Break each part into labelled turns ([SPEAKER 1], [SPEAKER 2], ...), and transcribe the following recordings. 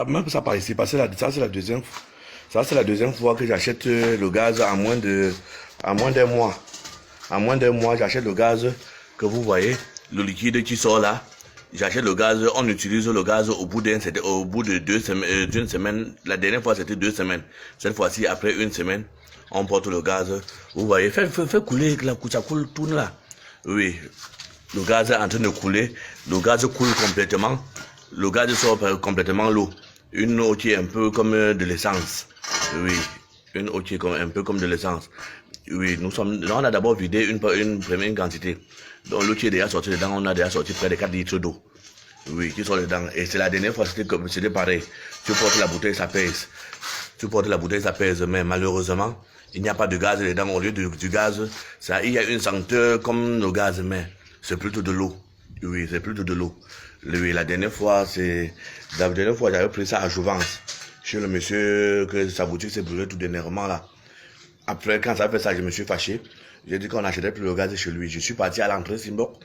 [SPEAKER 1] même ça par ici, parce que ça c'est la deuxième fois. Ça c'est la deuxième fois que j'achète le gaz à moins d'un mois. À moins d'un mois, j'achète le gaz que vous voyez, le liquide qui sort là. J'achète le gaz, on utilise le gaz au bout de 2 semaines, d'une semaine. La dernière fois c'était 2 semaines. Cette fois-ci, après une semaine, on porte le gaz. Vous voyez, fait couler, ça coule, tourne là. Oui, le gaz est en train de couler. Le gaz coule complètement. Le gaz sort complètement l'eau. Une eau qui est un peu comme de l'essence. Oui, une eau qui est un peu comme de l'essence. Oui, on a d'abord vidé une première quantité. Donc l'eau qui est déjà sortie dedans, on a déjà sorti près de 4 litres d'eau. Oui, qui sont dedans. Et c'est la dernière fois, c'était pareil. Tu portes la bouteille, ça pèse. Tu portes la bouteille, ça pèse. Mais malheureusement, il n'y a pas de gaz dedans. Au lieu du gaz, il y a une senteur comme le gaz, mais c'est plutôt de l'eau. Oui, c'est plutôt de l'eau. Oui, la dernière fois, j'avais pris ça à Jouvence. Chez le monsieur, que sa boutique s'est brûlée tout dernièrement là. Après, quand ça fait ça, je me suis fâché. J'ai dit qu'on n'achetait plus le gaz chez lui. Je suis parti à l'entrée Simbok.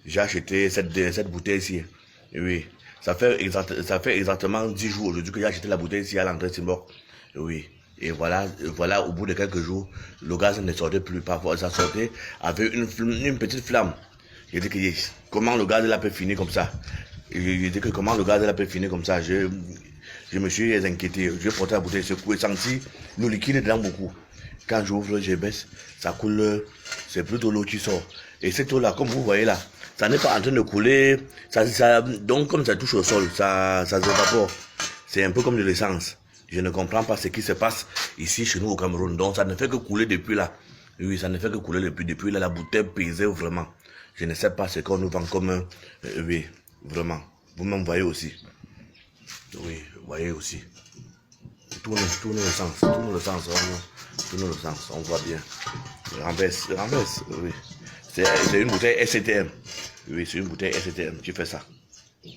[SPEAKER 1] J'ai acheté cette bouteille ici. Oui. Ça fait exactement 10 jours aujourd'hui que j'ai acheté la bouteille ici à l'entrée Simbok. Oui. Et voilà, au bout de quelques jours, le gaz ne sortait plus. Parfois, ça sortait avec une petite flamme. J'ai dit que comment le gaz là peut finir comme ça. J'ai dit que comment le gaz là peut finir comme ça. Je me suis inquiété. J'ai porté la bouteille, j'ai senti le liquide dedans beaucoup. Quand j'ouvre, je baisse, ça coule, c'est plutôt l'eau qui sort. Et cette eau-là, comme vous voyez là, ça n'est pas en train de couler, donc comme ça touche au sol, ça s'évapore. C'est un peu comme de l'essence. Je ne comprends pas ce qui se passe ici chez nous au Cameroun. Donc ça ne fait que couler depuis là. Oui, ça ne fait que couler depuis là, la bouteille pesait vraiment. Je ne sais pas ce qu'on nous vend comme, oui, vraiment. Vous-même voyez aussi. Oui, vous voyez aussi. Tourne le sens, tourne le sens, on voit bien. Renverse, oui. C'est une bouteille SCTM. Oui, c'est une bouteille SCTM qui fait ça. Oui.